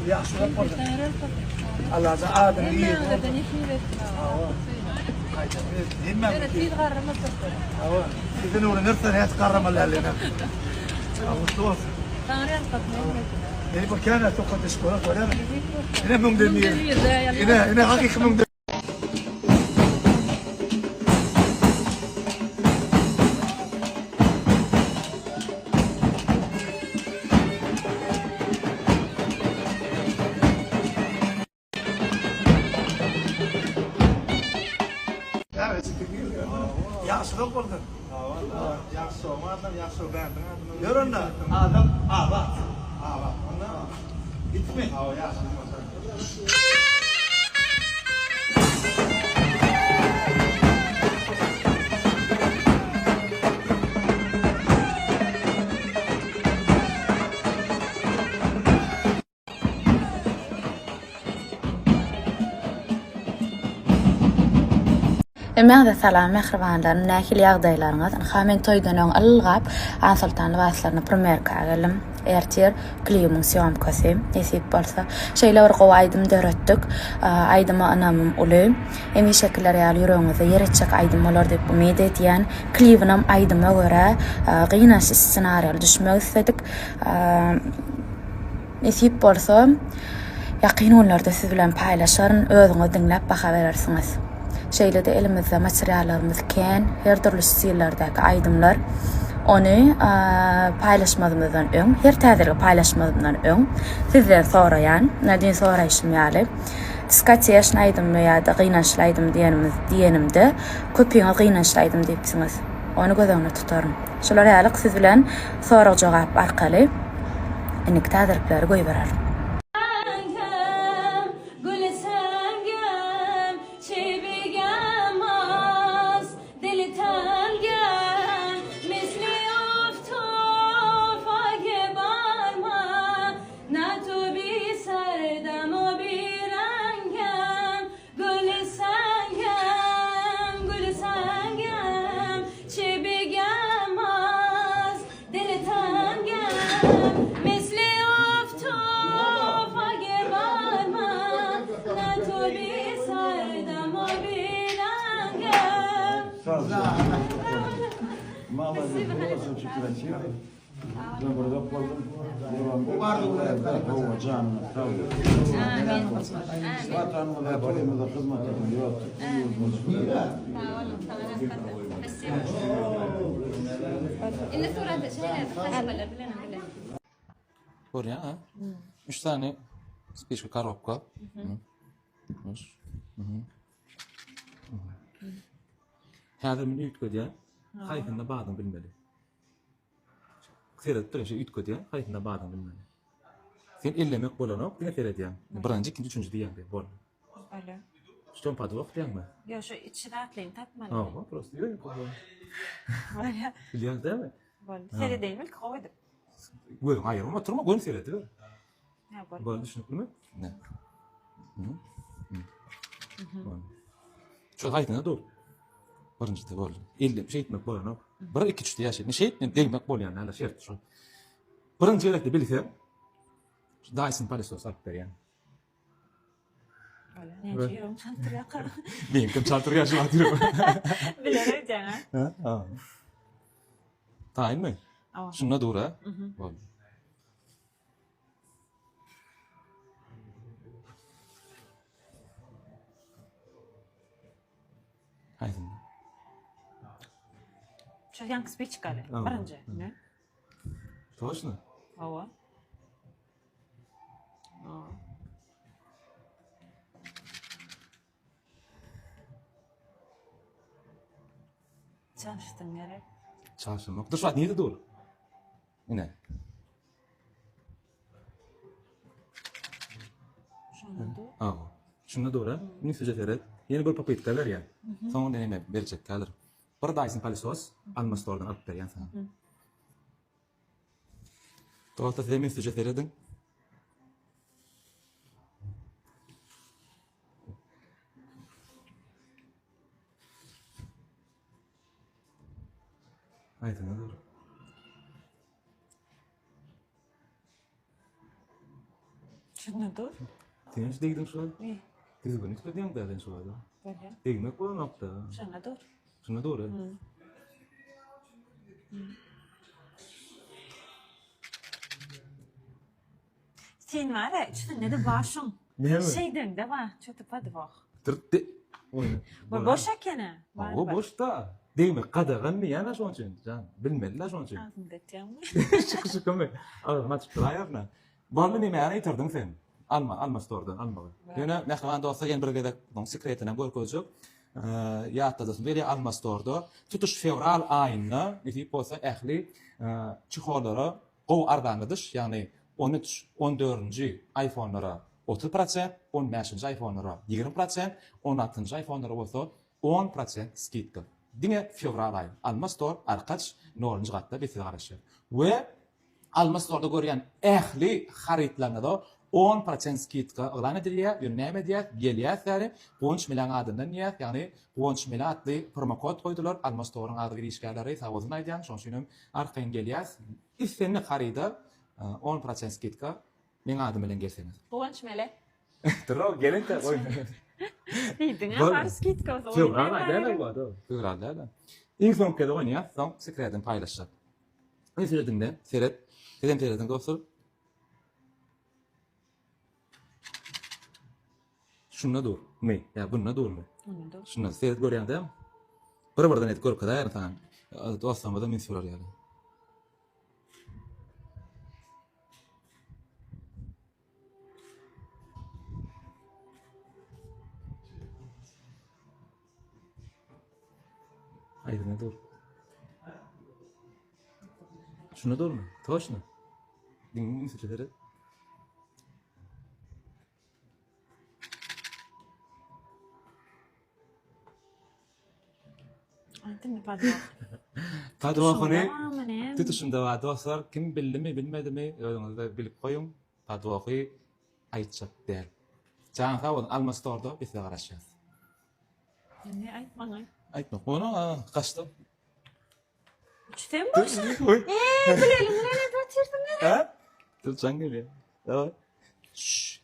yaxshi bo'ldi. Allah za adam iyi. إذن ونرسل هي تقرم اللي علينا. مستوى. يعني بكانة تقعد تشكرك ولا أنا. هنا ممدنية. هنا حقيقة ممدنية. Yaxshi bo'ldi. Yaxshi, madam yaxshi beğendim. Görün de adam bak. Bak. Onda gitme. Yaxshi. ماذا سلام مخرباندar näkil ýagdaýlaryňyz hamen toýdan öň algap Ansultan waslaryny premier kagalym ertir kliyumyň syomkasy esip bolsa şeýle bir gowy aýdym döretdik aýdyma anamym uly emi şekiller ýaly ýüregiňizde ýeretjek aýdym bolar diýip umyt edýän kliyuwnam aýdyma görä gynaşy ssenariýa düşmek istedik esip bolsa ýakyn onlarda siz bilen paýlaşaryn özüňiz dinläp baka berersiňiz. Şeýle de elimizde materiallarymyz kän, her türlü stillardäki aýdymlar onu paýlaşmadymyzdan öň, her täzeli paýlaşmadymdan öň sizden soraýan, nädin soraýşym ýaly. Diskatýaş aýdym ýa-da gynaşlaýdym diýenimde köpüňiz gynaşlaýdym diýipsiňiz. Onu göz öňüne tutarym. Şolar ýaly siz bilen sorak jogap arkaly inik täzelikleri goýup bererim. Buraya 3 tane spişka коробка. Häzir meni ütködýär. Haýkynda badyň bilmeli. Seredip durýan şey ütködýär, haýkynda badyň bilmeli. Sen ellemek bolanok, diňe seredýän. Birinji, ikinji, üçünji diýende bol. Öyle. Şoň pady okudýanmy? Yo şu içine atlayın tatmalı. Prosto ýöne bolýar. Öyle. Bilýär dämi? Bol. Seri değil mi? Koydu. Gözüň aýyrma, oturma, göni seredip. Ha bol. Bol düşünipmi? Ne? Şu haýkynda dur. Birinjide bol. Ellim şey etmek bolanok. Bir iki üçte ýaşaýan. Ne şey etmek deýmek bolýan, näle şert şu. Birinji ýerekde bilsem, Dyson palisos alyp berýän. Öyle. Ne diýiyorum? Çantıraka. Men kim çaltyr ýaşaýan diýiyorum. Bilerek jaňa. Ha. Taýynmy? Şuna dura. Bol. Haýdym. Şu yan kısmı çıkarı. Birinci. Ne? Toşna. Hava. Çalıştın gerek. Çalışmak. Dur şu an nerede dur? Yine. Şunu dur. Şuna doğru. Bunu sürecek. Yeni bir paket kalır ya. Sonra deneme verecek kalır. Bir Dyson palisos alma store'dan alıp berýän sana. Toğata demin sürecek edin. Haydi ne doğru. Şundadır. Sen deydin şu an. Ne? Düzgün işte diyorsun da ben şu an. Böyle. Değmek bu nokta. Şundadır. Şuna doğru. Sen var ya, şunda da başım. Ne mi? Şeyden de var. Çötüp hadi bak. Tırttı. Oyna. Bu boş ekene. O boş da. Değmek kadağın mı yana şu an için? Can bilmediler şu an için. Ağzımda eteceğim. Çıkışı kımı. Al maç ayarına. Bana ne meğer yitirdin sen? Alma store'dan alma. Yine ne kadar da olsa gen bir gede don sekretine gör koyacak. Ya da biri alma store'da tutuş fevral ayında nitip olsa ehli çıholara o ardanıdır. Yani 13 14. iPhone'lara 30%, 15. iPhone'lara 20%, 16. iPhone'lara olsa 10% skidka. Dine fevral ayı. Alma store arkaç 0. qatta besiz garaşır. Ve Alma Store'da görýän ähli haritlarynda 10% skidka ılan edilýär, ýönäme edilýär, gelýär, Gonç Milan adyndan ýer, ýagny Gonç Milan adly promokod goýdular. Alma Store'ň ady girişgärleri sawazyn aýdýan, şoň üçin arkaň gelýär. Islenni harida 10% skidka men adym bilen gelseňiz. Boğanç mele. Dro gelin de oy. Neydin Var. var skit koz. Fevral aýda bu adam. Fevral aýda. Iň soňky da oynýar, soň sekretini paýlaşýar. Ne seyredinde? Seyret. Dedem seyredin dostlar. Şuna dur. Me. Ya bununla dur mu? Şuna seyret görýäňde. Bir-birden et görüp kadar tan. Dostlarıma da men sorar ýaly. Haydi ne dur. Şuna dur mu? Toşna. Dinleyin sözleri. Antin ne padva. Padwahony Şunda tutuşunda wa dostlar kim bildimi bilmedimi özüňizde bilip goýun. Padwahy aýtjak der. Jaň hawyn Alma Store'da biz garaşýas. Ne aytmaň ay. Aýtma. Onu kaçtım. Üçten boş. Bilelim ne batırdın. Ha? Dur sen gel ya. Tamam. Şşş.